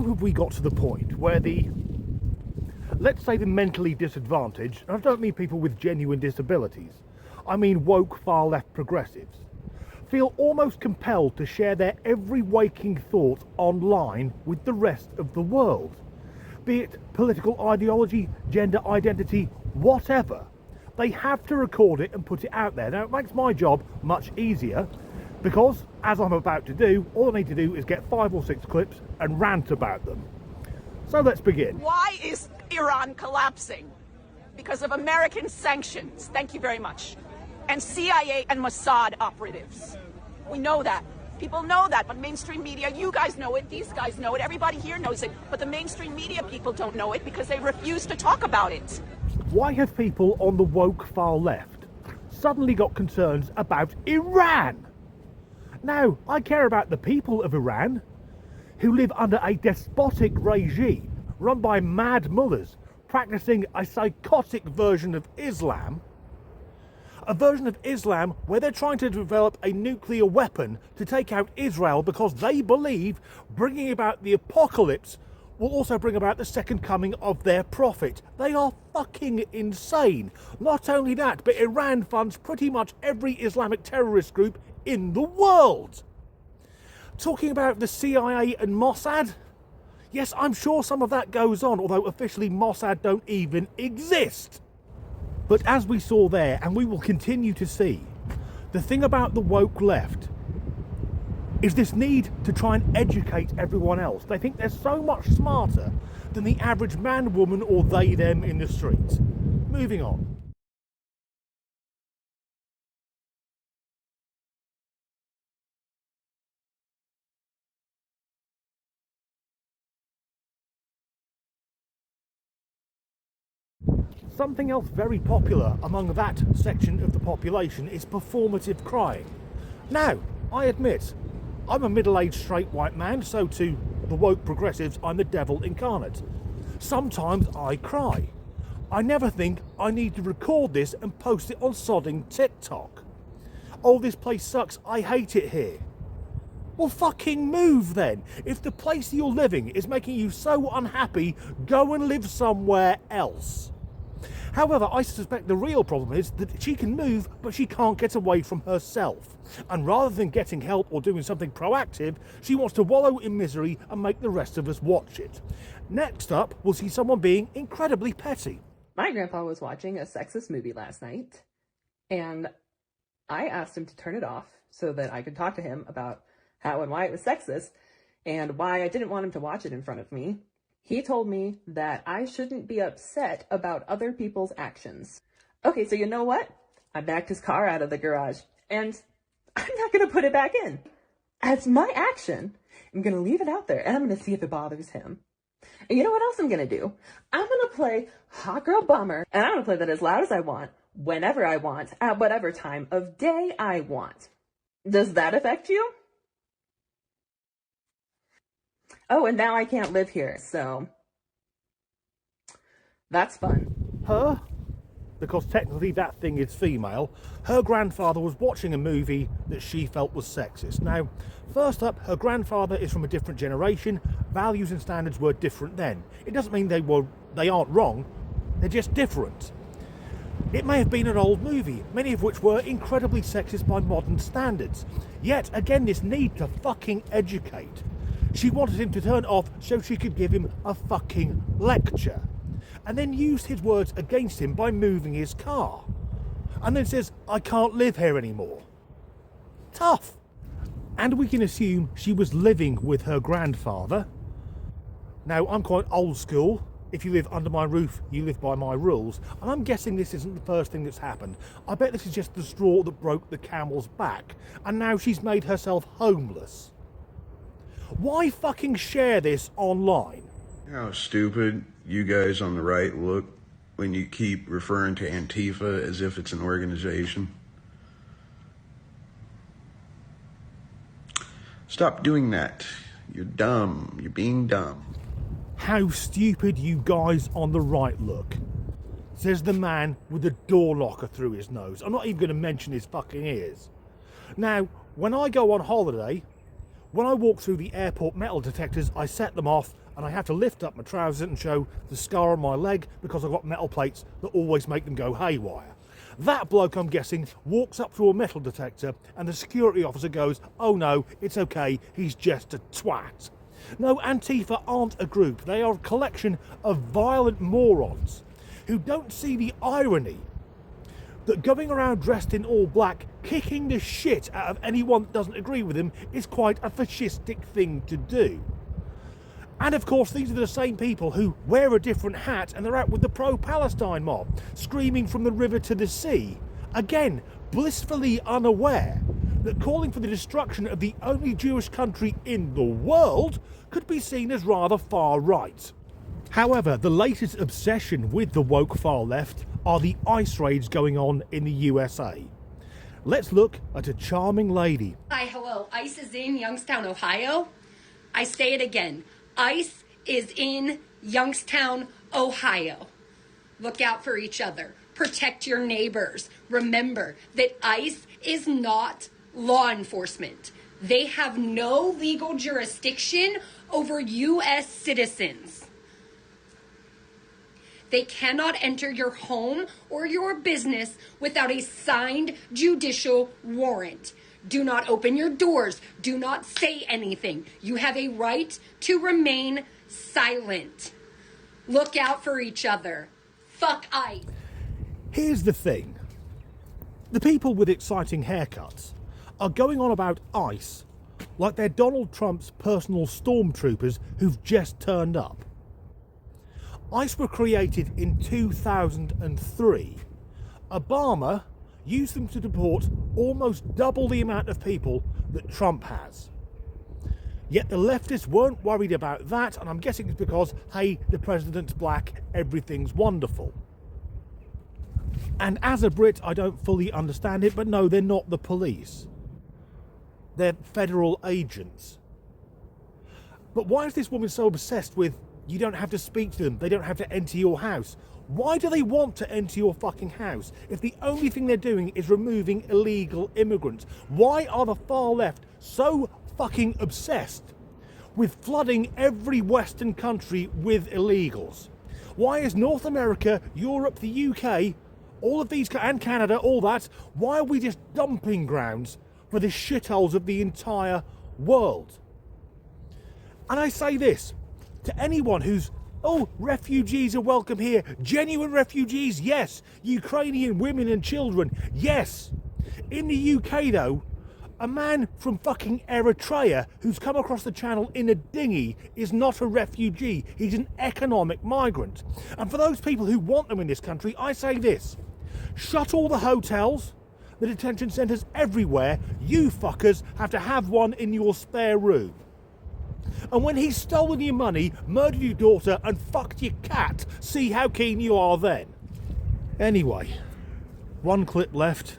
how have we got to the point where let's say the mentally disadvantaged, and I don't mean people with genuine disabilities, I mean woke far left progressives, feel almost compelled to share their every waking thought online with the rest of the world? Be it political ideology, gender identity, whatever. They have to record it and put it out there. Now it makes my job much easier because, as I'm about to do, all I need to do is get 5 or 6 clips and rant about them. So let's begin. Why is Iran collapsing? Because of American sanctions. Thank you very much. And CIA and Mossad operatives. We know that. People know that, but mainstream media, you guys know it, these guys know it, everybody here knows it, but the mainstream media people don't know it because they refuse to talk about it. Why have people on the woke far left suddenly got concerns about Iran? Now, I care about the people of Iran who live under a despotic regime run by mad mullahs practicing a psychotic version of Islam. A version of Islam where they're trying to develop a nuclear weapon to take out Israel because they believe bringing about the apocalypse will also bring about the second coming of their prophet. They are fucking insane. Not only that, but Iran funds pretty much every Islamic terrorist group in the world. Talking about the CIA and Mossad, yes, I'm sure some of that goes on, although officially Mossad don't even exist. But as we saw there, and we will continue to see, the thing about the woke left is this need to try and educate everyone else. They think they're so much smarter than the average man, woman, or they, them in the streets. Moving on. Something else very popular among that section of the population is performative crying. Now, I admit, I'm a middle-aged straight white man, so to the woke progressives, I'm the devil incarnate. Sometimes I cry. I never think I need to record this and post it on sodding TikTok. Oh, this place sucks, I hate it here. Well, fucking move then. If the place you're living is making you so unhappy, go and live somewhere else. However, I suspect the real problem is that she can move, but she can't get away from herself. And rather than getting help or doing something proactive, she wants to wallow in misery and make the rest of us watch it. Next up, we'll see someone being incredibly petty. My grandpa was watching a sexist movie last night, and I asked him to turn it off so that I could talk to him about how and why it was sexist and why I didn't want him to watch it in front of me. He told me that I shouldn't be upset about other people's actions. Okay, so you know what? I backed his car out of the garage, and I'm not going to put it back in. As my action, I'm going to leave it out there, and I'm going to see if it bothers him. And you know what else I'm going to do? I'm going to play Hot Girl Bummer, and I'm going to play that as loud as I want, whenever I want, at whatever time of day I want. Does that affect you? Oh, and now I can't live here, so that's fun. Her? Because technically that thing is female. Her grandfather was watching a movie that she felt was sexist. Now, first up, her grandfather is from a different generation. Values and standards were different then. It doesn't mean they aren't wrong. They're just different. It may have been an old movie, many of which were incredibly sexist by modern standards. Yet, again, this need to fucking educate. She wanted him to turn off so she could give him a fucking lecture. And then used his words against him by moving his car. And then says, I can't live here anymore. Tough. And we can assume she was living with her grandfather. Now, I'm quite old school. If you live under my roof, you live by my rules. And I'm guessing this isn't the first thing that's happened. I bet this is just the straw that broke the camel's back. And now she's made herself homeless. Why fucking share this online? How stupid you guys on the right look when you keep referring to Antifa as if it's an organization. Stop doing that. You're dumb. You're being dumb. How stupid you guys on the right look, says the man with the door locker through his nose. I'm not even going to mention his fucking ears. Now, when I go on holiday, when I walk through the airport metal detectors, I set them off and I have to lift up my trousers and show the scar on my leg because I've got metal plates that always make them go haywire. That bloke, I'm guessing, walks up to a metal detector and the security officer goes, "Oh no, it's okay, he's just a twat." No, Antifa aren't a group, they are a collection of violent morons who don't see the irony that going around dressed in all black, kicking the shit out of anyone that doesn't agree with him is quite a fascistic thing to do. And of course, these are the same people who wear a different hat and they're out with the pro-Palestine mob, screaming from the river to the sea. Again, blissfully unaware that calling for the destruction of the only Jewish country in the world could be seen as rather far right. However, the latest obsession with the woke far left are the ICE raids going on in the USA. Let's look at a charming lady. Hi, hello. ICE is in Youngstown, Ohio. I say it again. ICE is in Youngstown, Ohio. Look out for each other. Protect your neighbors. Remember that ICE is not law enforcement. They have no legal jurisdiction over U.S. citizens. They cannot enter your home or your business without a signed judicial warrant. Do not open your doors. Do not say anything. You have a right to remain silent. Look out for each other. Fuck ICE. Here's the thing. The people with exciting haircuts are going on about ICE like they're Donald Trump's personal stormtroopers who've just turned up. ICE were created in 2003. Obama used them to deport almost double the amount of people that Trump has. Yet the leftists weren't worried about that, and I'm guessing it's because, hey, the president's black, everything's wonderful. And as a Brit, I don't fully understand it, but no, they're not the police. They're federal agents. But why is this woman so obsessed with you don't have to speak to them, they don't have to enter your house? Why do they want to enter your fucking house if the only thing they're doing is removing illegal immigrants? Why are the far left so fucking obsessed with flooding every Western country with illegals? Why is North America, Europe, the UK, all of these, and Canada, all that, why are we just dumping grounds for the shitholes of the entire world? And I say this to anyone who's, oh, refugees are welcome here. Genuine refugees, yes. Ukrainian women and children, yes. In the UK, though, a man from fucking Eritrea who's come across the channel in a dinghy is not a refugee. He's an economic migrant. And for those people who want them in this country, I say this. Shut all the hotels, the detention centres everywhere. You fuckers have to have one in your spare room. And when he's stolen your money, murdered your daughter and fucked your cat, see how keen you are then. Anyway, one clip left.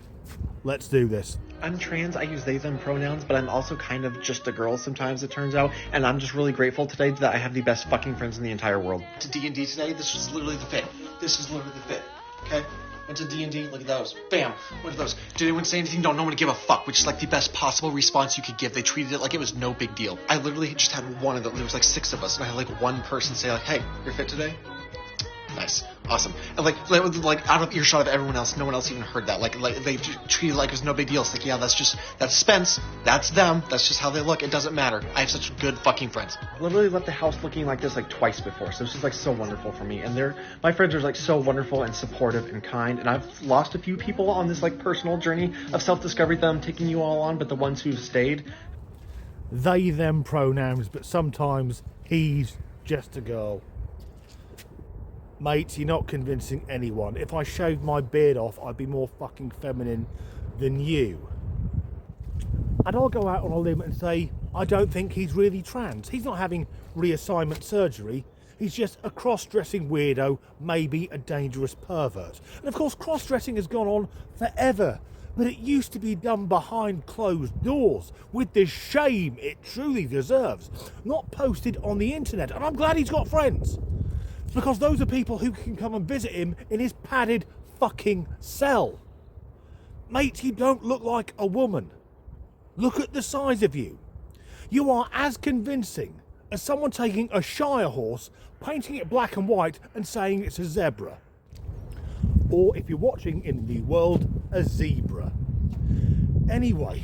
Let's do this. I'm trans, I use they, them pronouns, but I'm also kind of just a girl sometimes, it turns out, and I'm just really grateful today that I have the best fucking friends in the entire world. To D&D today, this was literally the fit. This is literally the fit, okay? Went to D&D, look at those. Bam, went to those. Did anyone say anything? No, no one gave a fuck, which is like the best possible response you could give. They treated it like it was no big deal. I literally just had one of them. There was like 6 of us, and I had like one person say like, hey, you're fit today? Nice. Awesome. And like out of earshot of everyone else, no one else even heard that. Like they treated it like it was no big deal. It's like, yeah, that's Spence. That's them. That's just how they look. It doesn't matter. I have such good fucking friends. Literally left the house looking like this like twice before, so this is like so wonderful for me. And my friends are like so wonderful and supportive and kind, and I've lost a few people on this like personal journey of self-discovery that I'm taking you all on, but the ones who've stayed. They, them pronouns, but sometimes he's just a girl. Mate, you're not convincing anyone. If I shaved my beard off, I'd be more fucking feminine than you. And I'll go out on a limb and say, I don't think he's really trans. He's not having reassignment surgery. He's just a cross-dressing weirdo, maybe a dangerous pervert. And of course, cross-dressing has gone on forever. But it used to be done behind closed doors, with the shame it truly deserves. Not posted on the internet. And I'm glad he's got friends. Because those are people who can come and visit him in his padded fucking cell. Mate, you don't look like a woman. Look at the size of you. You are as convincing as someone taking a Shire horse, painting it black and white and saying it's a zebra. Or if you're watching in the new world, a zebra. Anyway,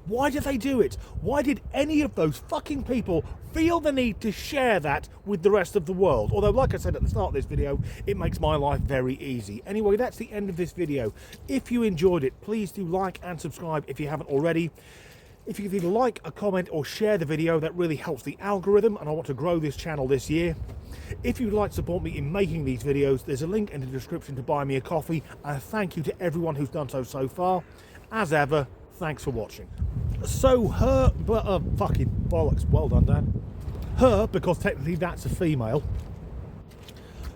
why did they do it? Why did any of those fucking people feel the need to share that with the rest of the world? Although, like I said at the start of this video, it makes my life very easy. Anyway, that's the end of this video. If you enjoyed it, please do like and subscribe if you haven't already. If you could either like, a comment or share the video, that really helps the algorithm, and I want to grow this channel this year. If you'd like to support me in making these videos, there's a link in the description to buy me a coffee, and thank you to everyone who's done so far. As ever, thanks for watching. So fucking bollocks, well done, Dan. Her, because technically that's a female,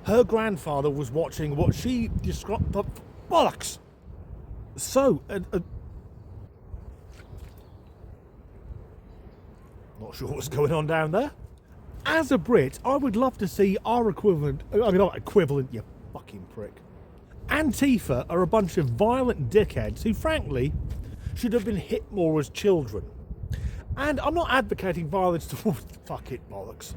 her grandfather was watching what she described, bollocks. So, not sure what's going on down there. As a Brit, I would love to see our equivalent, not equivalent, you fucking prick. Antifa are a bunch of violent dickheads who, frankly, should have been hit more as children. And I'm not advocating violence towards... Fuck it, bollocks.